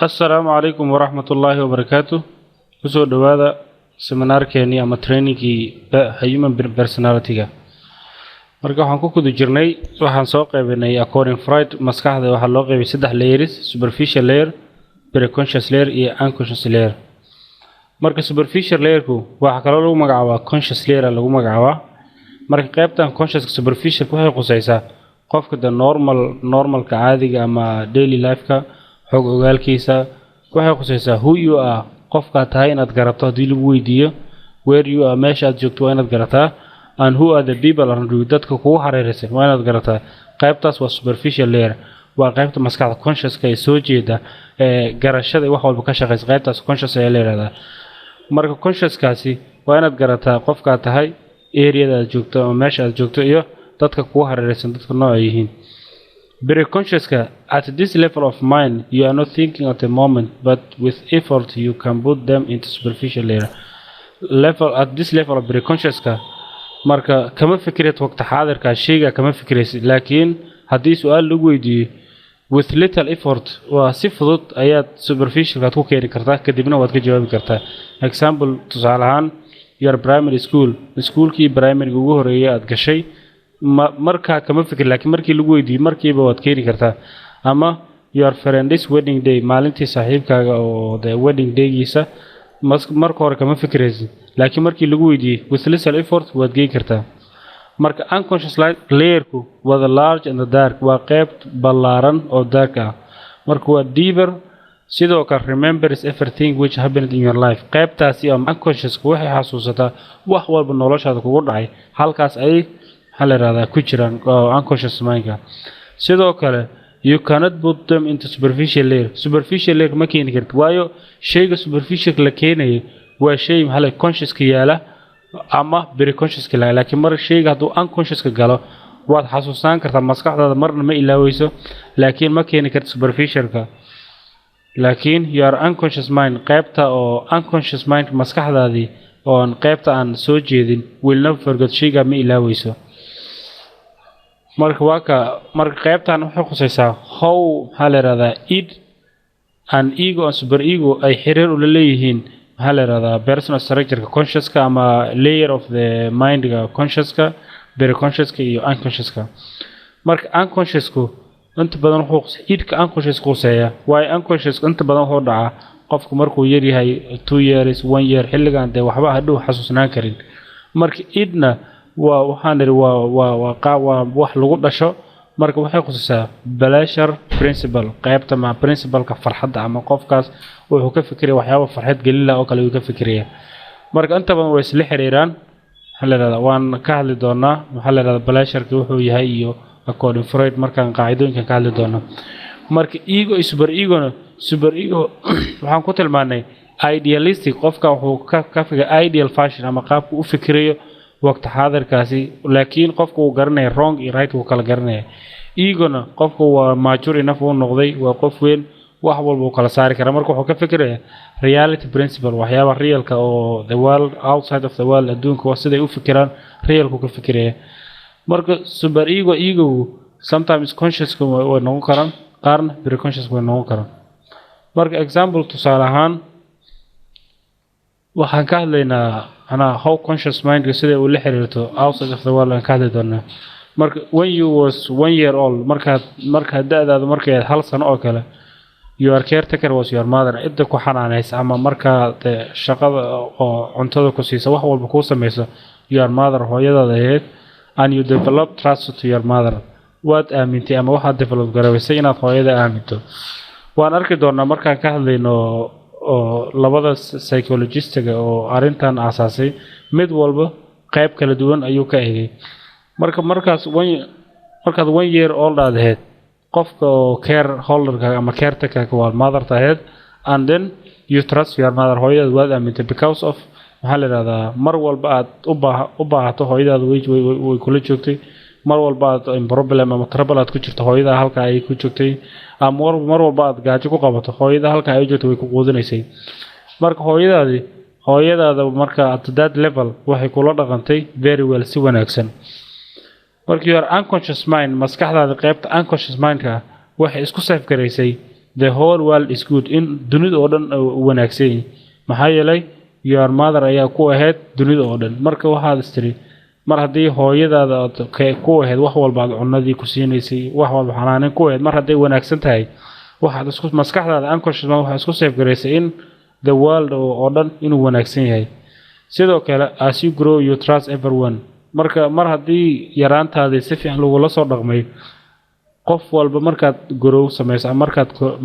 السلام عليكم ورحمة الله وبركاته. kusoo dhawaada seminaarkeeni ama trainingkii human personality-ga. Marka waxaan ku guda jirnay waxaan soo qaybinay according Freud maskaxda waxa loo qaybay saddex layers: superficial layer, preconscious layer iyo unconscious layer. Marka superficial layer-ku waxa kale oo lagu magacaabaa conscious layer lagu magacaabaa. Marka qaybtan conscious superficial waxay qusaysaa qofka normalka caadiga ama daily life-ka xog ogaalkiisa waxay qusaysaa who you are qofka tahay inaad garato hadii lagu weydiiyo where you are meesha aad joogto waa inaad garataa and who are the people around you dadka kugu hareeraysan waa inaad garataa. qaybtaas waa superficial layer, waa qaybta maskaxda conscious-ka ee soo jeeda garashada wax walba ka shaqeysa. qaybtaas conscious ayaa la yiraahdaa. marka conscious-kaasi waa inaad garataa qofka tahay area-da aad joogto ama meesha aad joogto iyo dadka kugu hareeraysan dadka nooc ay yihiin. Preconscious-ka at this level of mind you are not thinking at the moment, but with effort you can put them into superficial layer. At this level of preconscious-ka marka kama fikirad waqti xaadirka shayga kama fikiraysid, laakiin haddii su'aal lagu weydiiyo with little effort waa si fudud ayaad superficial-ka ku keeni kartaa kadibna waad ka jawaabi kartaa. Example tusaale ahaan your primary schoolkii primary ugu horeeyay aad gashay marka kama fikir, laakiin markii lagu weydiiyo markiiba waad keeni kartaa. ama your friend's wedding day maalintii saaxiibkaaga oo the wedding day-giisa marka hore kama fikiraysid, laakiin markii lagu weydiiyo with little effort waad geyn kartaa. marka unconscious layer-ku waa the large and the dark, waa qayb ballaaran oo dark ah. marka waa deeper, sidoo kale remembers everything which happened in your life. qaybtaasi ama unconscious-ku waxay xasuusataa wax walba noloshaada kugu dhacay, halkaas ay ku jiraan unconscious mind-ka. sidoo kale you cannot put them into superficial layer. superficial layer ma keeni kartid, waayo shayga superficial la keenayo waa shay conscious-ka yaala ama preconscious-ka yaala. laakiin mar shayga hadduu unconscious-ka galo waad xasuustaan kartaa, maskaxdaada marna ma ilaaweyso, laakiin ma keeni kartid superficial-ka. laakiin your unconscious mind qaybta oo unconscious mind maskaxdaadii oon qaybta aan soo jeedin will never forget shayga ma ilaaweyso. marka qaybtan waxay khusaysaa how id and ego and super ego ay xiriir u leeyihiin personal structure-ka conscious-ka ama layer of the mind-ga conscious-ka, preconscious-ka iyo unconscious-ka. marka unconscious-ku inta badan wuxuu idka unconscious quseeyaa, waayo unconscious inta badan wuxuu dhacaa qofku markuu yar yahay 2 years 1 year xilligan dee waxba hadhow xasuusnaan karin. marka idna waa wax lagu dhasho. marka waxay khusaysaa pleasure principle, qaybta ma principle-ka farxadda ama qofkaas wuxuu ka fikiraya waxyaabo farxad gelin oo kale uu ka fikiraya. marka inta badan way isla xiriiraan. waan ka hadli doonaa pleasure-ka wuxuu yahay iyo according Freud markaan qaacidooyinkan ka hadli doonaa. marka ego iyo super ego waxaan ku tilmaanay idealistic, qofka wuxuu ka fikir ideal fashion ama qaabku u fikirayo waqti xaadirkaasi, laakiin qofku uu garanaya wrong iyo right uu kala garanaya. ego-na qofku waa mature enough uu noqday, waa qof weyn wax walba uu kala saari kara. marka wuxuu ka fikiraya reality principle, waxyaaba realka oo the world outside of the world adduunka waa siday u fikiraan realku ka fikiraya. marka super ego sometimes conscious-ka way noqon karaan, qaarna preconscious way noqon karaan. marka example tusaale ahaan waxaan ka hadlaynaa how conscious mind-ka sida uu la xiriirto outside of the world aan ka hadli doonaa. marka when you was 1 year old markaad da'daadu markay 1 sano oo kale your caretaker was your mother, cidda ku xanaanaysa ama markaad shaqada oo cuntada ku siisa wax walba ku samayso your mother hooyadaada ahayd. and you develop trust to your mother, waad aamintay ama waxaad develop garaysay inaad hooyada aaminto. waan arki doonaa markaan ka hadlayno oo labada psychologist-ga oo arintan aasaasay mid walba qayb kala duwan ayuu ka eegay. markaad 1 year old ahayd qofka oo care holder-ka ama caretaker-ka waa mother ahayd, and then you trust your mother, hooyada waad aamintay because of mar walba aad u baahato hooyadaada way kula joogtay, mar walba aad problem ama trouble aad ku jirto hooyada halka ay ku joogtay, ama mar walba aad gaajo ku qabato hooyada halka ay joogto way ku quudinaysay. marka hooyadaada marka at that level waxay kula dhaqantay very well, si wanaagsan. marka your unconscious mind maskaxdaada qaybta unconscious mind-ka waxay isku safe garaysay the whole world is good in dunida oo dhan wanaagsan maxaa yeelay your mother ayaa ku ahayd dunida oo dhan marka waxaad istiri mar haddii hooyadaada ku ahayd wax walba aad cunadii ku siinaysay wax walba xanaanin ku ahayd mar hadday wanaagsan tahay waxaad isku maskaxdaada unconscious waxaad isku save garaysay in the world oo dhan inuu wanaagsan yahay sidoo kale as you grow you trust everyone marka mar haddii yaraantaadii si fiican lagula soo dhaqmay qof walba markaad grow samayso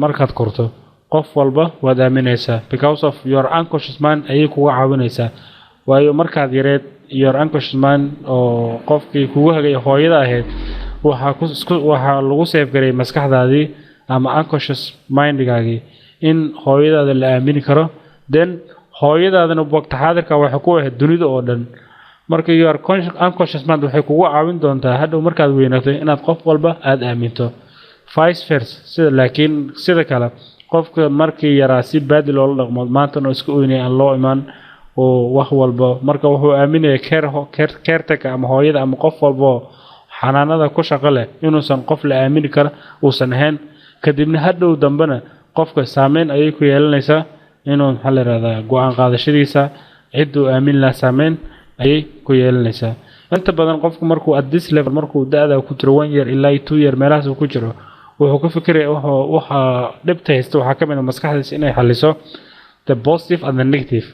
markaad korto qof walba waad aaminaysaa because of your unconscious mind ayay kuga caawinaysaa waayo markaad yareed your unconscious mind oo qofkii kugu hagay hooyada ahayd waxaa lagu save garay maskaxdaadii ama unconscious mindgaagii in hooyadaada la aamini karo then hooyadaadana waqti xaadirka waxay ku ahayd dunida oo dhan marka your unconscious mind waxay kugu caawin doontaa hadhow markaad weynaato inaad qof walba aad aaminto vice versa laakiin sida kale qofka markii yaraa si baadi loola dhaqmo maantana iska oynay aan loo imaan oo wax walba marka wuxuu aaminayaa caretaker ama hooyada ama qof walba xanaanada ku shaqo leh inuusan qof la aamini karo uusan ahayn kadibna hadhow dambana qofka saameyn ayay ku yeelanaysaa inuu maxaa la yiraahdaa go'aan qaadashadiisa ciduu aamin la saameyn ayay ku yeelanaysaa inta badan qofku markuu at this level markuu da'da ku jiro 1 year ilaa 2 year meelahaas ku jiro wuxuu ka fikirayaa waxa dhibta haysta waxa ka mid ah maskaxdiisa inay xaliso the positive and the negative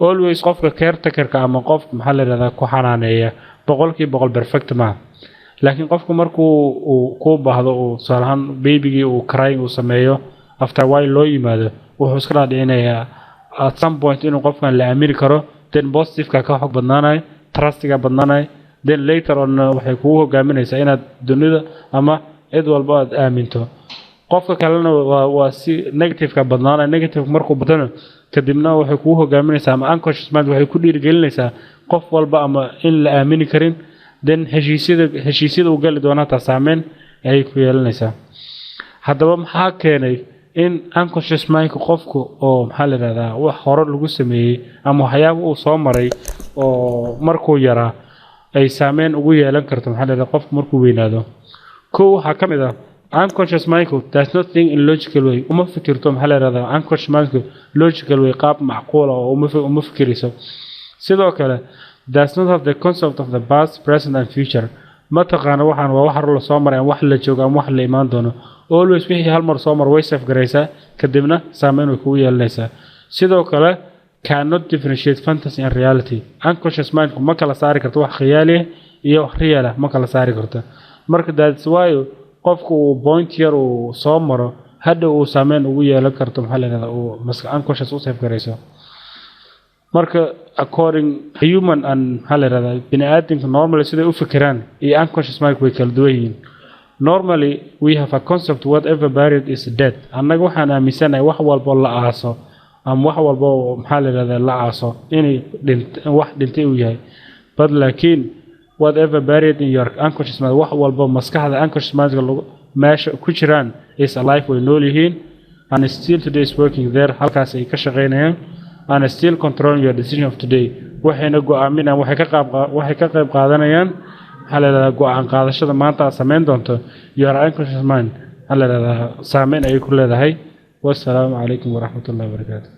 always qofka caretaker-ka ama qof maxaa la yiraahdaa ku xanaaneeya 100% perfect ma laakiin qofku markuu ku baahdo oo salahan baby-gii uu crying uu sameeyo after while loo yimaado wuxuu iska dhaadhicinayaa at some point inuu qofkan la aamini karo then positive-ka ka xog badnaanay trust-ga badnaanay then later on waxay kugu hogaaminaysaa inaad dunida ama cid walba aad aaminto qofka kalena waa si negative-ka badnaanay negative markuu badano kadibna waxay kugu hogaaminaysaa ama unconscious mind waxay ku dhiirigelinaysaa qof walba ama in la aamini karin then heshiisyada uu gali doona taa saameyn ayay ku yeelanaysaa haddaba maxaa keenay in unconscious mind qofku oo maxaa la yiraahdaa wax hore lagu sameeyay ama waxyaabo uu soo maray oo markuu yaraa ay saameyn ugu yeelan karto maxaa la yiraahdaa qofku markuu weynaado waxa ka mid ah unconscious mind does not think in logical way uma fikirto maxaa la yiraahdaa unconscious mind logical way qaab macquul ah oo uma fikirayso sidoo kale does not have the concept of the past present and future ma taqaana waxaan waa wax hore la soo maray wax la joogo ama wax la imaan doono always wixii hal mar soo mar way saf garaysaa kadibna saameyn way kugu yeelanaysaa sidoo kale cannot differentiate fantasy and reality unconscious mind ma kala saari karto wax khiyaali iyo wax real ah ma kala saari karto marka that's why qofku point yar uu soo maro hadda uu saameyn ugu yeelan karto maxaa la yiraahdaa uu unconscious u saf garayso marka according human and maxaa la yiraahdaa bini'aadamka normally sida u fikiraan iyo unconscious mind way kala duwan yihiin normally we have a concept whatever buried is dead annaga waxaan aaminsanahay wax walba la aaso ama wax walba maxaa la yiraahdaa la aaso inay wax dhintay uu yahay but laakiin whatever buried in your unconscious mind wax walba maskaxda unconscious mind meesha ku jiraan is alive way nool yihiin and still today is working there halkaas ay ka shaqeynayaan and still controlling your decision of today waxayna go'aaminayaan waxay ka qayb qaadanayaan maxaa la yiraahdaa go'aan qaadashada maanta aad samayn doonto your unconscious mind maxaa la yiraahdaa saameyn ayay ku leedahay wassalaamu calaykum waraxmatullahi wabarakaatu